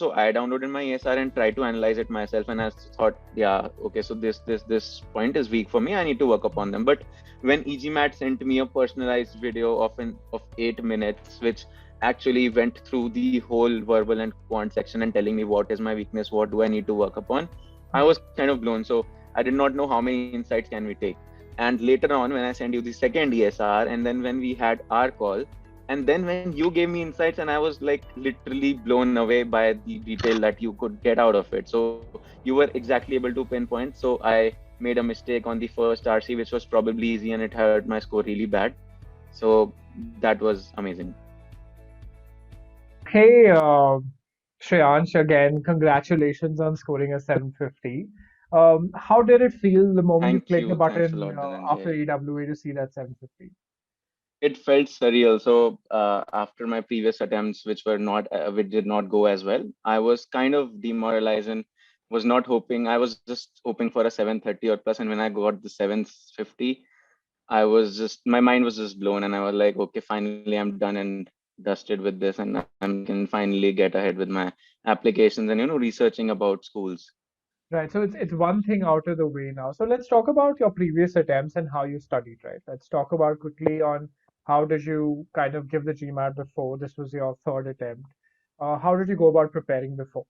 So I downloaded my ESR and tried to analyze it myself, and I thought, yeah, okay, so this point is weak for me. I need to work upon them. But when e-GMAT sent me a personalized video of 8 minutes, which actually went through the whole verbal and quant section and telling me what is my weakness, what do I need to work upon, I was kind of blown. So I did not know how many insights can we take. And later on, when I sent you the second ESR, and then when we had our call, and then when you gave me insights, and I was like literally blown away by the detail that you could get out of it. So you were exactly able to pinpoint. So I made a mistake on the first RC, which was probably easy, and it hurt my score really bad. So that was amazing. Hey, Shreyansh, again, congratulations on scoring a 750. How did it feel the moment you clicked the Thanks a button lot, after Dhananjay. AWA to see that 750? It felt surreal. So after my previous attempts, which did not go as well, I was kind of demoralized and was not hoping. I was just hoping for a 730 or plus, and when I got the 750, I was just, my mind was just blown, and I was like, okay, finally I'm done and dusted with this, and I can finally get ahead with my applications and researching about schools. Right, so it's one thing out of the way now. So let's talk about your previous attempts and how you studied, right? Let's talk about quickly on how did you kind of give the GMAT before? This was your third attempt. How did you go about preparing before?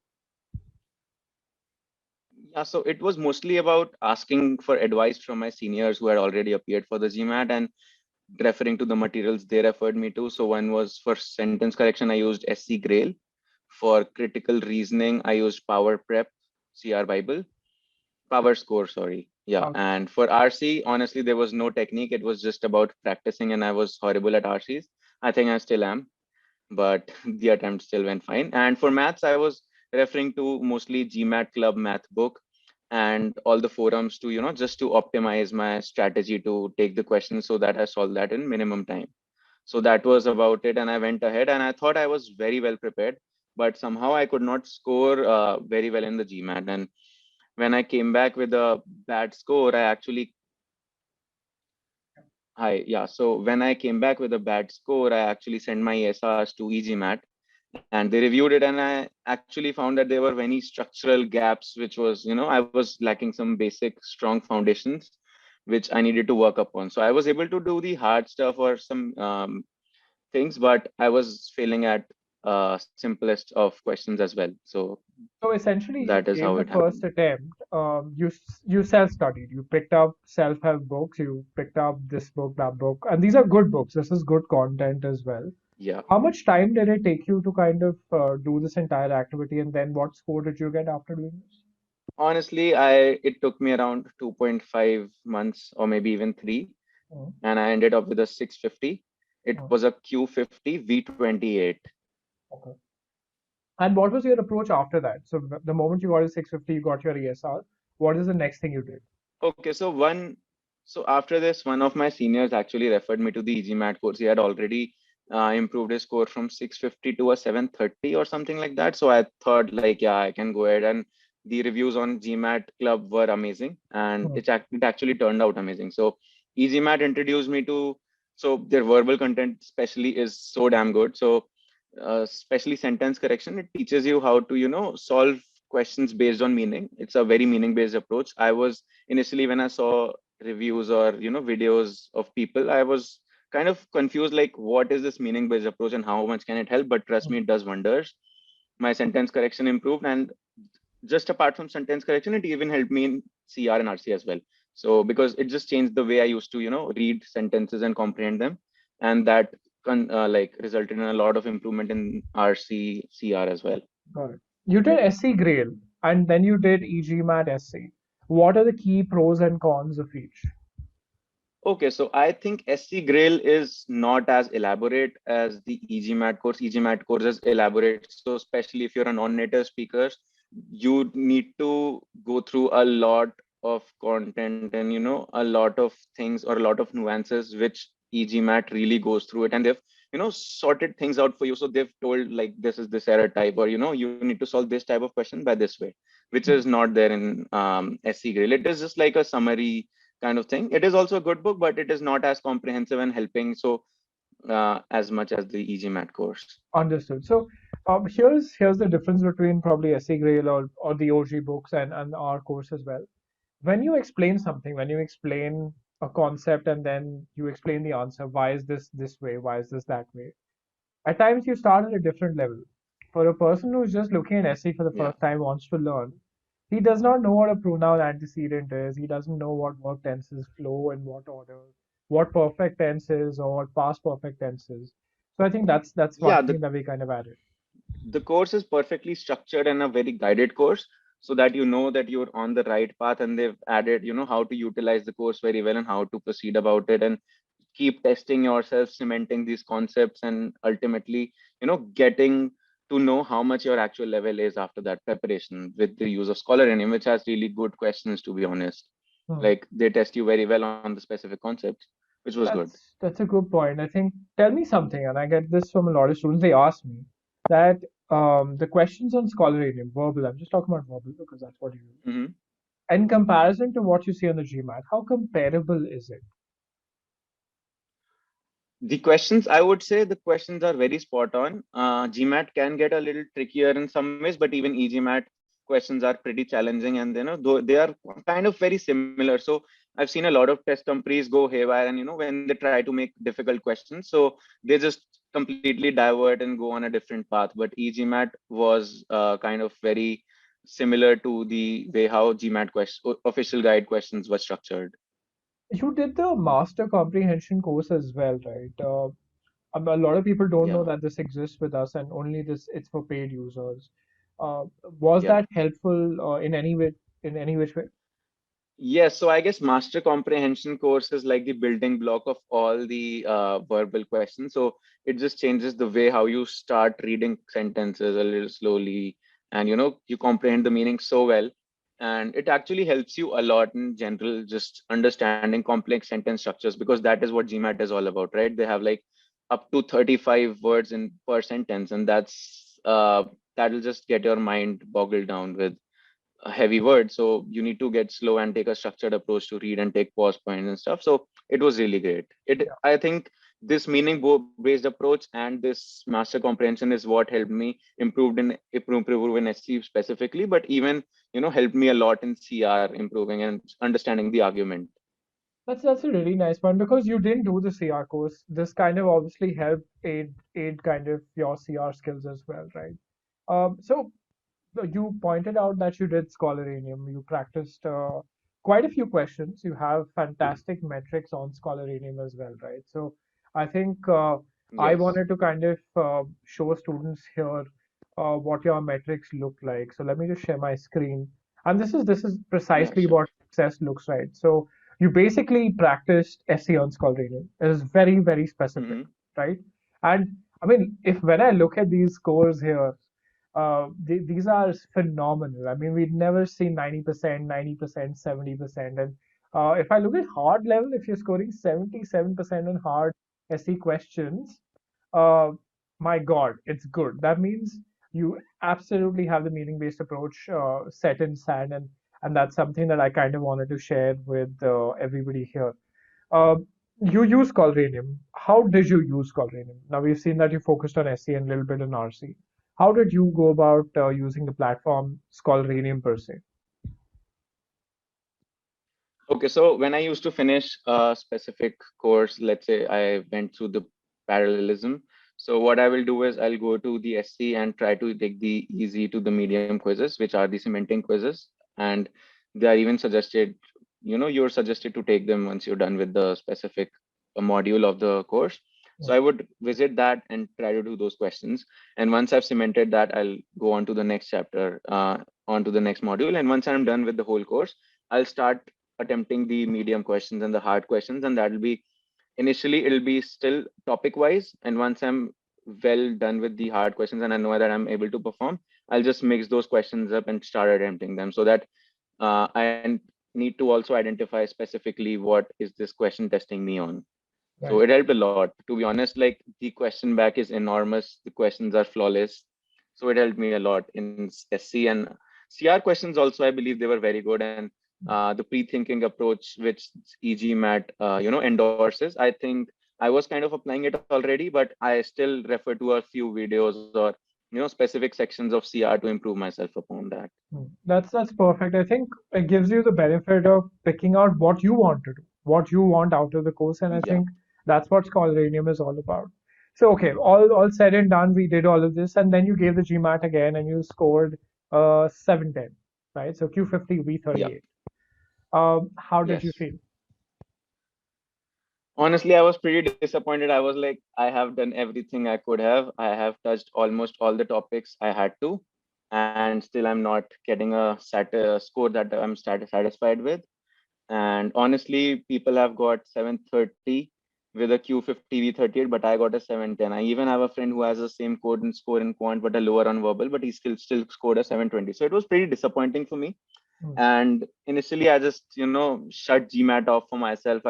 Yeah, so it was mostly about asking for advice from my seniors who had already appeared for the GMAT and referring to the materials they referred me to. So one was for sentence correction, I used SC Grail. For critical reasoning, I used Power Prep, CR Bible. Power score, sorry. Yeah. Okay. And for RC, honestly, there was no technique. It was just about practicing, and I was horrible at RCs. I think I still am, but the attempt still went fine. And for maths, I was referring to mostly GMAT Club math book and all the forums to, just to optimize my strategy to take the questions so that I solve that in minimum time. So that was about it. And I went ahead and I thought I was very well prepared, but somehow I could not score very well in the GMAT. And when I came back with a bad score, yeah. So when I came back with a bad score, I actually sent my ESRs to e-GMAT and they reviewed it. And I actually found that there were many structural gaps, which was, I was lacking some basic strong foundations, which I needed to work upon. So I was able to do the hard stuff or some things, but I was failing at simplest of questions as well. So So essentially, you that is gave how the it first happened. attempt. You self-studied. You picked up self-help books. You picked up this book, that book, and these are good books. This is good content as well. Yeah. How much time did it take you to kind of do this entire activity, and then what score did you get after doing this? Honestly, it took me around 2.5 months or maybe even three, Oh, and I ended up with a 650. It oh, was a Q50 V28. okay. And what was your approach after that? So the moment you got a 650, you got your ESR. What is the next thing you did? Okay, so after this, one of my seniors actually referred me to the e-GMAT course. He had already improved his score from 650 to a 730 or something like that. So I thought like, yeah, I can go ahead. And the reviews on GMAT Club were amazing, and Oh, it actually turned out amazing. So e-GMAT introduced me to, so their verbal content especially is so damn good. So especially sentence correction, it teaches you how to, solve questions based on meaning. It's a very meaning based approach. I was initially, when I saw reviews or videos of people, I was kind of confused, like what is this meaning based approach and how much can it help? But trust oh, me, it does wonders. My sentence correction improved, and just apart from sentence correction, it even helped me in CR and RC as well. So because it just changed the way I used to read sentences and comprehend them, and that like resulted in a lot of improvement in RC CR as well. got it. You did SC Grail, and then you did e-GMAT SC. What are the key pros and cons of each? Okay, so I think SC Grail is not as elaborate as the e-GMAT course. e-GMAT course is elaborate. So especially if you're a non-native speaker, you need to go through a lot of content and a lot of things or a lot of nuances which e-GMAT really goes through it. And they've sorted things out for you. So they've told like this is this error type, or you need to solve this type of question by this way, which is not there in SC Grail. It is just like a summary kind of thing. It is also a good book, but it is not as comprehensive and helping so as much as the e-GMAT course. Understood. So Here's the difference between probably SC Grail or the OG books and our course as well. When you explain something, when you explain a concept and then you explain the answer, why is this way? Why is this that way? At times you start at a different level. For a person who's just looking at SC for the Yeah. first time, wants to learn, he does not know what a pronoun antecedent is. He doesn't know what verb tenses flow in what order, what perfect tense is or what past perfect tense is. So I think that's one Yeah, thing that we kind of added. the course is perfectly structured and a very guided course, so that you know that you're on the right path, and they've added, how to utilize the course very well and how to proceed about it, and keep testing yourself, cementing these concepts, and ultimately, getting to know how much your actual level is after that preparation with the use of Scholaranium, which has really good questions, to be honest. Hmm. Like, they test you very well on the specific concepts, which was good. That's a good point. I think tell me something, and I get this from a lot of students. They ask me that the questions on Scholaranium, verbal, I'm just talking about verbal because that's what you use. Mhm. In comparison to what you see on the GMAT, how comparable is it? The questions, I would say the questions are very spot on. GMAT can get a little trickier in some ways, but even e-GMAT questions are pretty challenging, and though they are kind of very similar. So I've seen a lot of test companies go haywire, and when they try to make difficult questions, so they just completely divert and go on a different path. But e-GMAT was kind of very similar to the way how GMAT official guide questions were structured. You did the master comprehension course as well, right? A lot of people don't know Yeah. that this exists with us, and only this it's for paid users. Uh, was Yeah. that helpful in any way, in any which way? Yes, so I guess master comprehension course is like the building block of all the verbal questions. So it just changes the way how you start reading sentences a little slowly, and you comprehend the meaning so well. And it actually helps you a lot in general, just understanding complex sentence structures, because that is what GMAT is all about, right? They have like up to 35 words in per sentence, and that'll just get your mind boggled down with a heavy word. So you need to get slow and take a structured approach to read and take pause points and stuff. So it was really great. I think this meaning based approach and this master comprehension is what helped me improve in SC specifically, but even helped me a lot in CR, improving and understanding the argument. That's a really nice one because you didn't do the CR course. This kind of obviously helped aid kind of your CR skills as well, right? So you pointed out that you did Scholaranium. You practiced quite a few questions. You have fantastic metrics on Scholaranium as well, right? So I think I Yes. wanted to kind of show students here what your metrics look like. So let me just share my screen. And this is Yeah, precisely sure. what success looks like. So you basically practiced SC on Scholaranium. It is very, very specific, Hmm. right? And I mean, if when I look at these scores here, these are phenomenal. I mean, we'd never seen 90%, 90%, 70%. And if I look at hard level, if you're scoring 77% on hard SE questions, uh, my God, it's good. That means you absolutely have the meaning-based approach set in sand, and that's something that I kind of wanted to share with everybody here. Uh, you use Colranium. How did you use Colranium? Now we've seen that you focused on SC and a little bit on RC. How did you go about using the platform Colranium per se? Okay, so when I used to finish a specific course, let's say I went through the parallelism. So what I will do is I'll go to the SC and try to take the easy to the medium quizzes, which are the cementing quizzes. And they are even suggested, you're suggested to take them once you're done with the specific module of the course. So I would visit that and try to do those questions. And once I've cemented that, I'll go on to the next chapter, on to the next module. And once I'm done with the whole course, I'll start attempting the medium questions and the hard questions, and that'll be initially it'll be still topic wise, and once I'm well done with the hard questions and I know that I'm able to perform, I'll just mix those questions up and start attempting them, so that I need to also identify specifically what is this question testing me on. So Right. it helped a lot, to be honest. Like, the question back is enormous, the questions are flawless, so it helped me a lot in SC. And CR questions also, I believe they were very good. And the pre-thinking approach which e-GMAT endorses, I think I was kind of applying it already, but I still refer to a few videos or specific sections of CR to improve myself upon that. That's perfect. I think it gives you the benefit of picking out what you want to do, what you want out of the course, and I Yeah. think that's what Scholaranium is all about. So okay, all said and done, we did all of this, and then you gave the GMAT again, and you scored 710, right? So Q50 Yeah. V38. How did you Yes. feel? Honestly, I was pretty disappointed. I was like, I have done everything I could have. I have touched almost all the topics I had to, and still I'm not getting a score that I'm satisfied with. And honestly, people have got 730 with a Q50 V38, but I got a 710. I even have a friend who has the same code and score in quant, but a lower on verbal, but he still scored a 720. So it was pretty disappointing for me. Hmm. And initially I just shut GMAT off for myself.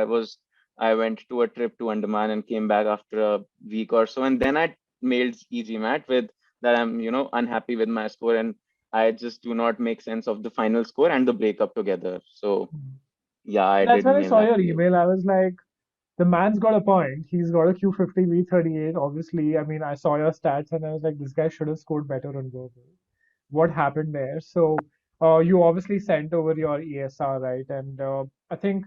I went to a trip to Andaman and came back after a week or so, and then I mailed e-GMAT with that I'm unhappy with my score, and I just do not make sense of the final score and the breakup together. So yeah, I That's did when I mail saw that your to you. email. I was like, the man's got a point. He's got a Q50 V38. Obviously, I mean, I saw your stats and I was like, this guy should have scored better on verbal. What happened there? So, you obviously sent over your ESR, right? And I think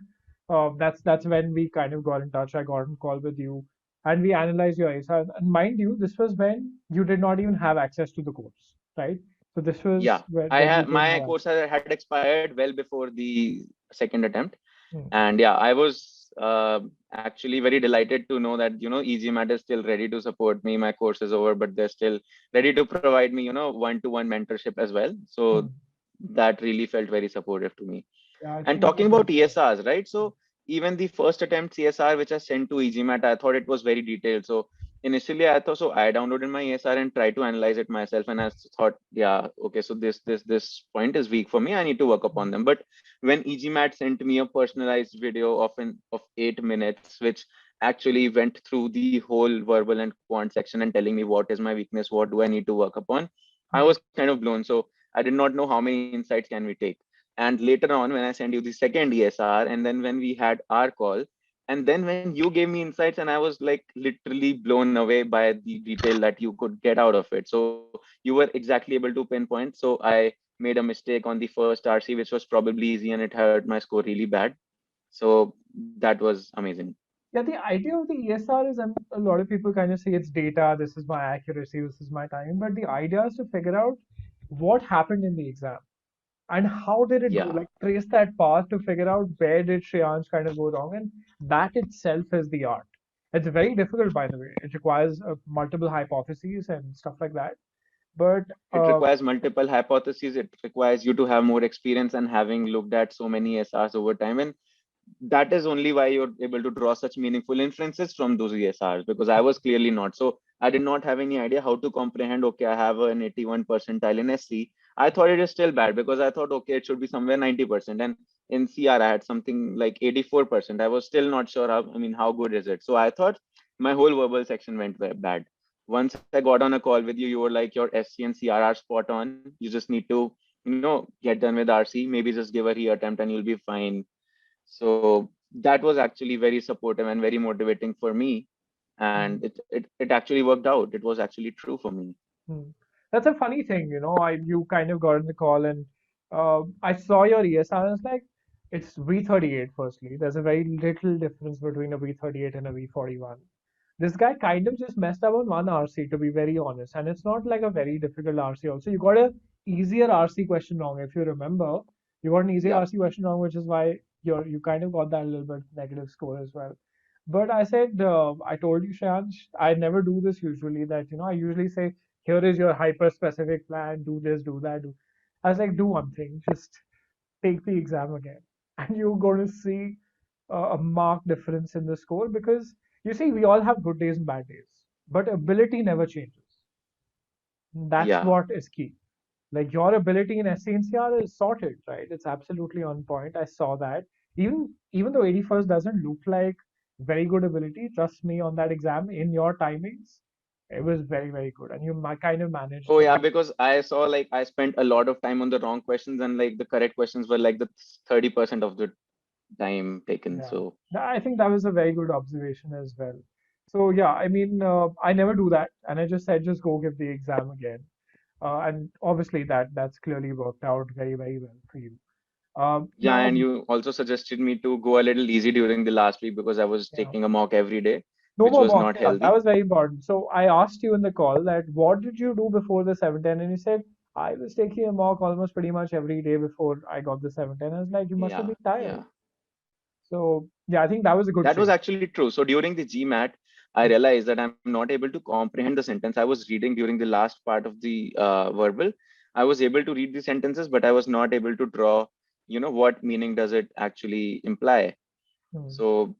that's when we kind of got in touch. I got on call with you and we analyzed your ESR. And mind you, this was when you did not even have access to the course, right? So this was Yeah, when you didn't my have course access. had expired well before the second attempt. Hmm. And yeah, I was actually very delighted to know that e-GMAT is still ready to support me. My course is over, but they're still ready to provide me one-to-one mentorship as well. So Hmm. that really felt very supportive to me. Yeah, I And think talking that's very about good. ESRs, right? So even the first attempt CSR which I sent to e-GMAT, I thought it was very detailed. So initially I thought, so I downloaded my ESR and tried to analyze it myself. And I thought, yeah, okay, so this point is weak for me. I need to work upon them. But when e-GMAT sent me a personalized video of 8 minutes, which actually went through the whole verbal and quant section and telling me what is my weakness, what do I need to work upon, I Hmm. was kind of blown. So I did not know how many insights can we take. And later on, when I sent you the second ESR, and then when we had our call, and then when you gave me insights, and I was like literally blown away by the detail that you could get out of it. So you were exactly able to pinpoint. So I made a mistake on the first RC, which was probably easy, and it hurt my score really bad. So that was amazing. Yeah, the idea of the ESR is, and a lot of people kind of say it's data, this is my accuracy, this is my time, but the idea is to figure out what happened in the exam and how did it go, Yeah. like trace that path to figure out where did Shreyansh kind of go wrong, and that itself is the art. It's very difficult, by the way. It requires multiple hypotheses and stuff like that. But It requires multiple hypotheses. It requires you to have more experience and having looked at so many SRs over time. And that is only why you're able to draw such meaningful inferences from those ESRs, because I was clearly not. So I did not have any idea how to comprehend, okay, I have an 81 percentile in SC. I thought it is still bad because I thought, okay, it should be somewhere 90%. And in CR, I had something like 84%. I was still not sure how good is it? So I thought my whole verbal section went bad. Once I got on a call with you, you were like, your SC and CR are spot on. You just need to, get done with RC. Maybe just give a reattempt and you'll be fine. So that was actually very supportive and very motivating for me. And it actually worked out. It was actually true for me. hmm. That's a funny thing, you kind of got in the call and I saw your ESR. I was like, it's V38 firstly. There's a very little difference between a V38 and a V41. This guy kind of just messed up on one RC, to be very honest. And it's not like a very difficult RC also. You got a easier RC question wrong. If you remember, you got an easier Yeah. RC question wrong, which is why you kind of got that little bit negative score as well. But I said, I told you, Shansh, I never do this usually. That I usually say, here is your hyper specific plan. Do this, do that. Do. I was like, do one thing, just take the exam again, and you're going to see a marked difference in the score because you see, we all have good days and bad days, but ability never changes. That's Yeah. what is key. Like your ability in SCNCR is sorted, right? It's absolutely on point. I saw that. Even though 81st doesn't look like very good ability, trust me on that exam in your timings, it was very, very good. And you kind of managed Oh yeah, because I saw like I spent a lot of time on the wrong questions and like the correct questions were like the 30% of the time taken. yeah. So I think that was a very good observation as well. So yeah, I mean, I never do that, and I just said just go give the exam again. And obviously that's clearly worked out very, very well for you. Yeah, Now, and you also suggested me to go a little easy during the last week because I was yeah, taking a mock every day, no which more was mocks. not Yeah, that healthy. was very important. So I asked you in the call that what did you do before the 710, and you said I was taking a mock almost pretty much every day before I got the 710. I was like, you must have Yeah, been tired. yeah. So yeah, I think that was a good That was change. actually true. So during the GMAT, I realized that I'm not able to comprehend the sentence. I was reading during the last part of the verbal. I was able to read the sentences, but I was not able to draw, what meaning does it actually imply. Hmm. So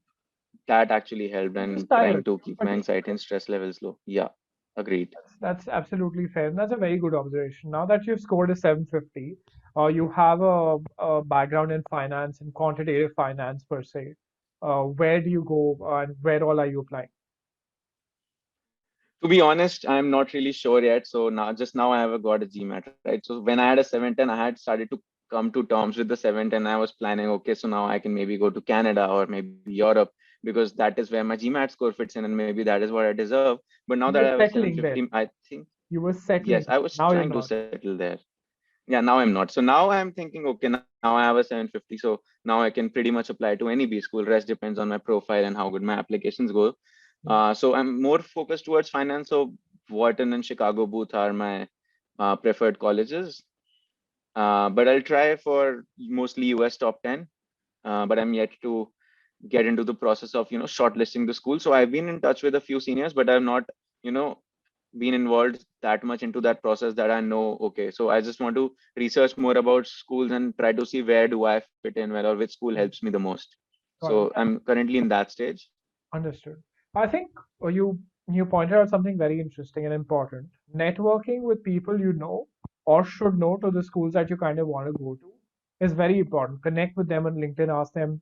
that actually helped You're just and trying tired. to You're keep my fatigued. anxiety and stress levels low. Yeah, agreed. That's absolutely fair. And that's a very good observation. Now that you've scored a 750, you have a background in finance and quantitative finance per se. Where do you go and where all are you applying? To be honest, I'm not really sure yet. So now I have got a GMAT, right? So when I had a 710, I had started to come to terms with the 710. I was planning, okay, so now I can maybe go to Canada or maybe Europe because that is where my GMAT score fits in and maybe that is what I deserve. But now You that I were have a settling 750, then. I think, You were yes, settling. I was Now you're trying to not. settle there. Yeah, now I'm not. So now I'm thinking, okay, now I have a 750. So now I can pretty much apply to any B school. Rest depends on my profile and how good my applications go. Hmm. So I'm more focused towards finance. So Wharton and Chicago both are my preferred colleges. But I'll try for mostly US top 10. But I'm yet to get into the process of, shortlisting the school. So I've been in touch with a few seniors, but I've not, you know, been involved that much into that process that I know, okay, so I just want to research more about schools and try to see where do I fit in well or which school Hmm. helps me the most. Got it. So I'm currently in that stage. Understood. I think you pointed out something very interesting and important. Networking with people you know or should know to the schools that you kind of want to go to is very important. Connect with them on LinkedIn, ask them,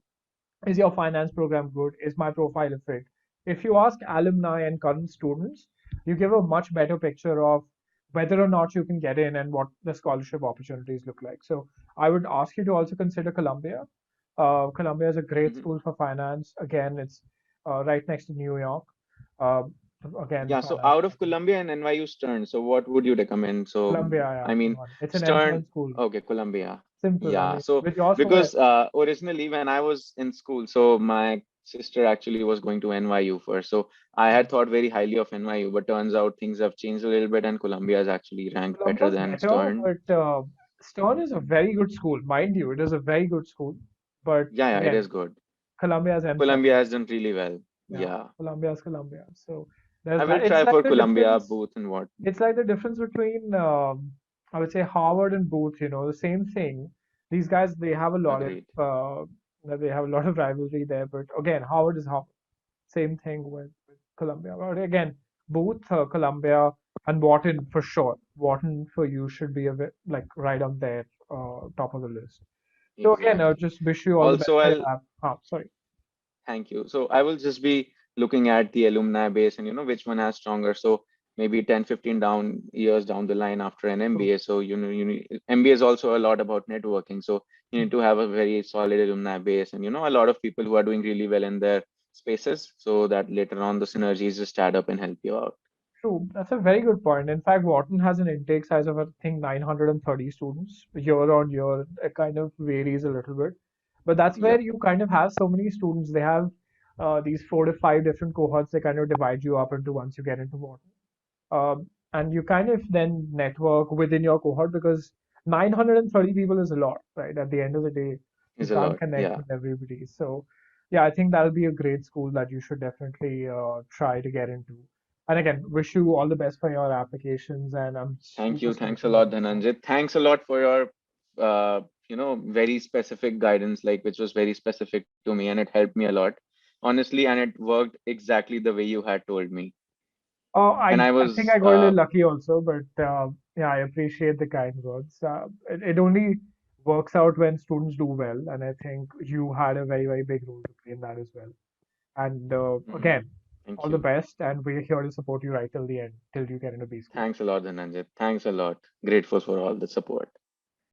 is your finance program good? Is my profile a fit? If you ask alumni and current students, you give a much better picture of whether or not you can get in and what the scholarship opportunities look like. So I would ask you to also consider Columbia. Columbia is a great Mhm. school for finance. Again, it's right next to New York. Uh, again, Yeah, so finance. out of Columbia and NYU Stern, so what would you recommend? So Columbia, yeah, I come mean, on. It's an Stern, M7 school. okay, Columbia. Simple. I Yeah, mean, so with yours from where? because originally when I was in school, so my sister actually was going to NYU first. So I had thought very highly of NYU, but turns out things have changed a little bit and Columbia is actually ranked better Columbia's than better, Stern. but Stern is a very good school, mind you. It is a very good school, but Yeah, yeah, it again, is good. Columbia's M7. Columbia has done really well. Yeah, Yeah. Columbia's Columbia. So there's I will that. It's try like for the Columbia, difference. Booth and what. It's like the difference between I would say Harvard and Booth. The same thing. These guys they have a lot of Agreed. they have a lot of rivalry there, but again, Harvard is Harvard. Same thing with Columbia. But again, both Columbia and Wharton for sure. Wharton for you should be a bit like right on there, top of the list. So again, I Exactly. just wish you all the best Also, for your I'll app. Sorry. thank you. So I will just be looking at the alumni base and which one has stronger. So maybe 10, 15 down years down the line after an So, MBA. So you need MBA is also a lot about networking. So you need to have a very solid alumni base and a lot of people who are doing really well in their spaces so that later on the synergies just add up and help you out. true. That's a very good point. In fact, Wharton has an intake size of I think 930 students year on year. It kind of varies a little bit, but that's where Yep. you kind of have so many students. They have these 4 to 5 different cohorts. They kind of divide you up into once you get into Wharton. And you kind of then network within your cohort because 930 people is a lot, right? At the end of the day, you Is a can't lot. connect Yeah. with everybody. So, yeah, I think that'll be a great school that you should definitely try to get into. And again, wish you all the best for your applications, and I'm Thank super you. stoked Thanks a about lot, the result. Dhananjay. Thanks a lot for your, very specific guidance, like which was very specific to me, and it helped me a lot, honestly. And it worked exactly the way you had told me. And I I think was, I got a little lucky also, but yeah, I appreciate the kind words. It only works out when students do well, and I think you had a very, very big role to play in that as well. And Mhm. again, Thank all the you. best, and we're here to support you right till the end, till you get into B school. Thanks a lot, Dhananjay. Thanks a lot. Grateful for all the support.